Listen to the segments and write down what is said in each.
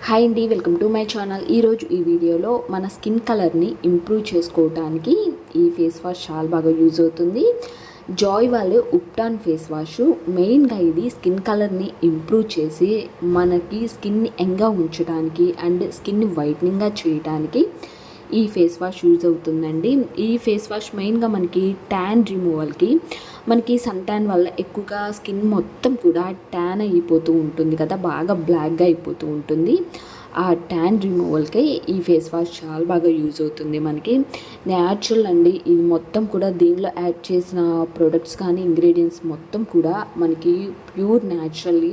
Hi అండి, welcome to my channel. ఈరోజు ఈ వీడియోలో మన స్కిన్ కలర్ని ఇంప్రూవ్ చేసుకోవడానికి ఈ ఫేస్ వాష్ చాలా బాగా యూజ్ అవుతుంది. జాయ్ వాళ్ళ ఉప్టాన్ ఫేస్ వాష్ మెయిన్గా ఇది స్కిన్ కలర్ని ఇంప్రూవ్ చేసి మనకి స్కిన్ని యంగ్గా ఉంచడానికి అండ్ స్కిన్ని వైట్నింగ్గా చేయడానికి ఈ ఫేస్ వాష్ యూజ్ అవుతుందండి. ఈ ఫేస్ వాష్ మెయిన్గా మనకి ట్యాన్ రిమూవల్కి, మనకి సన్ ట్యాన్ వల్ల ఎక్కువగా స్కిన్ మొత్తం కూడా ట్యాన్ అయిపోతూ ఉంటుంది కదా, బాగా బ్లాక్గా అయిపోతూ ఉంటుంది. ఆ ట్యాన్ రిమూవల్కి ఈ ఫేస్ వాష్ చాలా బాగా యూజ్ అవుతుంది. మనకి న్యాచురల్ అండి, ఇది మొత్తం కూడా దీనిలో యాడ్ చేసిన ప్రొడక్ట్స్ కానీ ఇంగ్రీడియంట్స్ మొత్తం కూడా మనకి ప్యూర్ న్యాచురల్లీ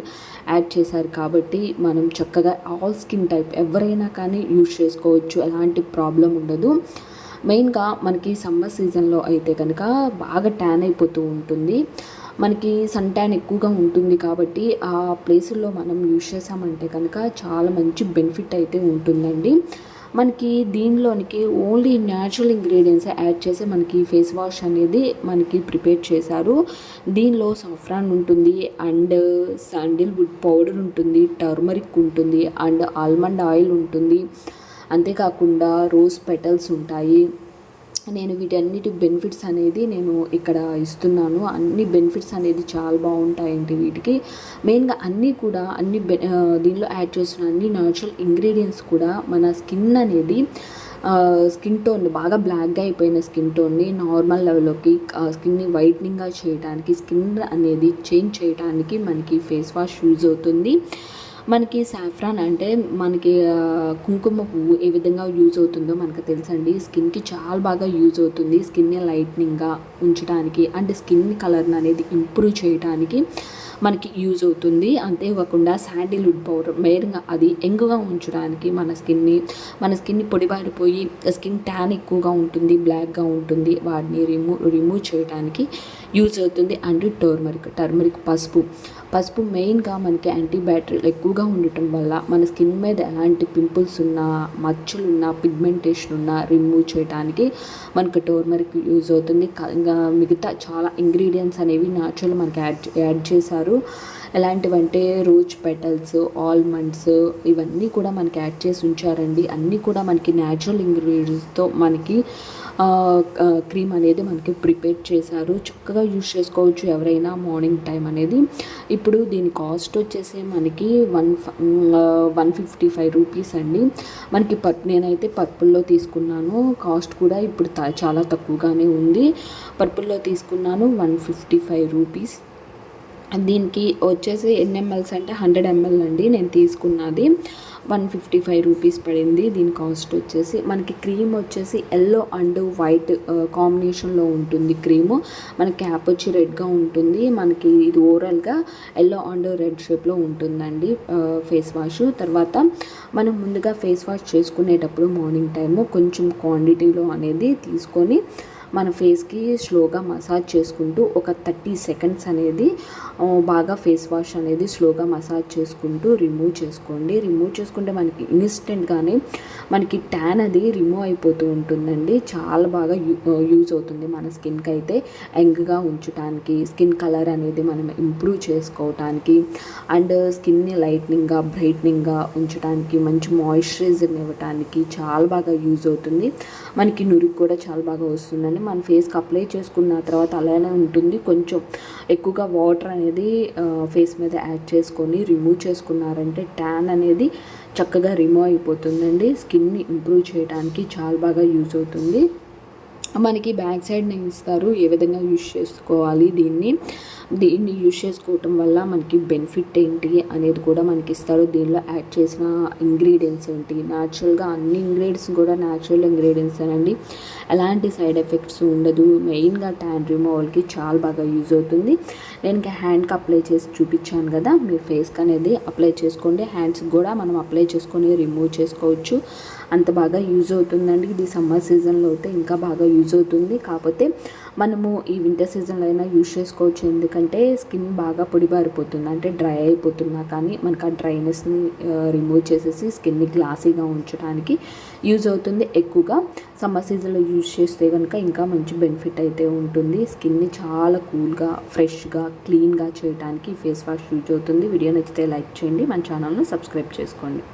యాడ్ చేశారు కాబట్టి మనం చక్కగా ఆల్ స్కిన్ టైప్ ఎవరైనా కానీ యూజ్ చేసుకోవచ్చు, ఎలాంటి ప్రాబ్లం ఉండదు. మెయిన్గా మనకి సమ్మర్ సీజన్లో అయితే కనుక బాగా ట్యాన్ అయిపోతూ ఉంటుంది, మనకి సన్ ట్యాన్ ఎక్కువగా ఉంటుంది కాబట్టి ఆ ప్లేసుల్లో మనం యూజ్ చేసామంటే కనుక చాలా మంచి బెనిఫిట్ అయితే ఉంటుందండి. మనకి దీనిలోనికి ఓన్లీ న్యాచురల్ ఇంగ్రీడియంట్స్ యాడ్ చేసి మనకి ఫేస్ వాష్ అనేది మనకి ప్రిపేర్ చేశారు. దీనిలో సాఫ్రాన్ ఉంటుంది అండ్ శాండిల్వుడ్ పౌడర్ ఉంటుంది, టర్మరిక్ ఉంటుంది అండ్ ఆల్మండ్ ఆయిల్ ఉంటుంది, అంతేకాకుండా రోజ్ పెటల్స్ ఉంటాయి. నేను వీటన్నిటి బెనిఫిట్స్ అనేది నేను ఇక్కడ ఇస్తున్నాను. అన్ని బెనిఫిట్స్ అనేది చాలా బాగుంటాయండి వీటికి. మెయిన్గా అన్నీ కూడా దీనిలో యాడ్ చేసిన అన్ని న్యాచురల్ ఇంగ్రీడియంట్స్ కూడా మన స్కిన్ అనేది స్కిన్ టోన్ బాగా బ్లాక్గా అయిపోయిన స్కిన్ టోన్ని నార్మల్ లెవెల్లోకి, స్కిన్ని వైట్నింగ్గా చేయడానికి, స్కిన్ అనేది చేంజ్ చేయడానికి మనకి ఫేస్ వాష్ యూజ్ అవుతుంది. మనకి సాఫ్రాన్ అంటే మనకి కుంకుమ పువ్వు ఏ విధంగా యూజ్ అవుతుందో మనకు తెలుసండి. స్కిన్కి చాలా బాగా యూజ్ అవుతుంది, స్కిన్ని లైట్నింగ్గా ఉంచడానికి అండ్ స్కిన్ కలర్ని అనేది ఇంప్రూవ్ చేయడానికి మనకి యూజ్ అవుతుంది. అంతేకాకుండా శాండిల్వుడ్ పౌడర్ మెయిన్గా అది యంగ్గా ఉంచడానికి, మన స్కిన్ని పొడిబారిపోయి స్కిన్ ట్యాన్ ఎక్కువగా ఉంటుంది, బ్లాక్గా ఉంటుంది, వాటిని రిమూవ్ చేయడానికి యూజ్ అవుతుంది. అండ్ టర్మరిక్ పసుపు మెయిన్గా మనకి యాంటీబ్యాక్టీరియల్ ఎక్కువగా ఉండటం వల్ల మన స్కిన్ మీద ఎలాంటి పింపుల్స్ ఉన్నా, మచ్చలు ఉన్నా, పిగ్మెంటేషన్ ఉన్నా రిమూవ్ చేయడానికి మనకు టర్మరిక్ యూజ్ అవుతుంది. ఇంకా మిగతా చాలా ఇంగ్రీడియంట్స్ అనేవి న్యాచురల్ మనకి యాడ్ చేశారు. ఎలాంటివంటే రోజ్ పెటల్స్, ఆల్మండ్స్, ఇవన్నీ కూడా మనకి యాడ్ చేసి ఉంచారండి. అన్నీ కూడా మనకి న్యాచురల్ ఇంగ్రీడియంట్స్తో మనకి క్రీమ్ అనేది మనకి ప్రిపేర్ చేశారు. చక్కగా యూజ్ చేసుకోవచ్చు ఎవరైనా మార్నింగ్ టైం అనేది. ఇప్పుడు దీని కాస్ట్ వచ్చేసి మనకి 155 రూపీస్ అండి. మనకి నేనైతే పర్పుల్లో తీసుకున్నాను, కాస్ట్ కూడా ఇప్పుడు చాలా తక్కువగానే ఉంది. పర్పుల్లో తీసుకున్నాను 155 రూపీస్. దీనికి వచ్చేసి ఎన్ని ఎంఎల్స్ అంటే 100 ml అండి నేను తీసుకున్నది. 155 రూపీస్ పడింది. దీని కాస్ట్ వచ్చేసి మనకి క్రీమ్ వచ్చేసి ఎల్లో అండ్ వైట్ కాంబినేషన్లో ఉంటుంది క్రీము. మన క్యాప్ వచ్చి రెడ్గా ఉంటుంది. మనకి ఇది ఓవరాల్గా ఎల్లో అండ్ రెడ్ షేప్లో ఉంటుందండి ఫేస్ వాష్. తర్వాత మనం ముందుగా ఫేస్ వాష్ చేసుకునేటప్పుడు మార్నింగ్ టైము కొంచెం క్వాంటిటీలో అనేది తీసుకొని మన ఫేస్కి స్లోగా మసాజ్ చేసుకుంటూ ఒక 30 సెకండ్స్ అనేది బాగా ఫేస్ వాష్ అనేది స్లోగా మసాజ్ చేసుకుంటూ రిమూవ్ చేసుకోండి. రిమూవ్ చేసుకుంటే మనకి ఇన్స్టెంట్గానే మనకి ట్యాన్ అది రిమూవ్ అయిపోతూ ఉంటుందండి. చాలా బాగా యూజ్ అవుతుంది మన స్కిన్కి అయితే. యంగ్గా ఉంచడానికి, స్కిన్ కలర్ అనేది మనం ఇంప్రూవ్ చేసుకోవటానికి అండ్ స్కిన్ని లైట్నింగ్గా, బ్రైట్నింగ్గా ఉంచడానికి, మంచి మాయిశ్చరైజర్ని ఇవ్వడానికి చాలా బాగా యూజ్ అవుతుంది. మనకి నురుగు కూడా చాలా బాగా వస్తుందండి. మన ఫేస్కి అప్లై చేసుకున్న తర్వాత అలానే ఉంటుంది. కొంచెం ఎక్కువగా వాటర్ అనేది ఫేస్ మీద యాడ్ చేసుకొని రిమూవ్ చేసుకున్నారంటే ట్యాన్ అనేది చక్కగా రిమూవ్ అయిపోతుందండి. స్కిన్ని ఇంప్రూవ్ చేయడానికి చాలా బాగా యూజ్ అవుతుంది. మనకి బ్యాక్ సైడ్ని ఇస్తారు ఏ విధంగా యూజ్ చేసుకోవాలి. దీన్ని యూజ్ చేసుకోవటం వల్ల మనకి బెనిఫిట్ ఏంటి అనేది కూడా మనకి ఇస్తారు. దీనిలో యాడ్ చేసిన ఇంగ్రీడియంట్స్ ఏంటి, న్యాచురల్గా అన్ని ఇంగ్రీడియంట్స్ కూడా న్యాచురల్ ఇంగ్రీడియంట్స్ అండి, ఎలాంటి సైడ్ ఎఫెక్ట్స్ ఉండదు. మెయిన్గా ట్యాన్ రిమూవల్కి చాలా బాగా యూజ్ అవుతుంది. నేను హ్యాండ్కి అప్లై చేసి చూపించాను కదా, మీరు ఫేస్కి అనేది అప్లై చేసుకోండి. హ్యాండ్స్కి కూడా మనం అప్లై చేసుకొని రిమూవ్ చేసుకోవచ్చు. అంత బాగా యూజ్ అవుతుందండి. ఇది సమ్మర్ సీజన్లో అయితే ఇంకా బాగా యూజ్ అవుతుంది. కాకపోతే మనము ఈ వింటర్ సీజన్లో అయినా యూజ్ చేసుకోవచ్చు, ఎందుకంటే స్కిన్ బాగా పొడిబారిపోతుంది, అంటే డ్రై అయిపోతున్నా కానీ మనకు ఆ డ్రైనెస్ని రిమూవ్ చేసేసి స్కిన్ని గ్లాసీగా ఉంచడానికి యూజ్ అవుతుంది. ఎక్కువగా సమ్మర్ సీజన్లో యూజ్ చేస్తే కనుక ఇంకా మంచి బెనిఫిట్ అయితే ఉంటుంది. స్కిన్ని చాలా కూల్గా, ఫ్రెష్గా, క్లీన్గా చేయడానికి ఫేస్ వాష్ యూజ్ అవుతుంది. వీడియో నచ్చితే లైక్ చేయండి, మన ఛానల్ను సబ్స్క్రైబ్ చేసుకోండి.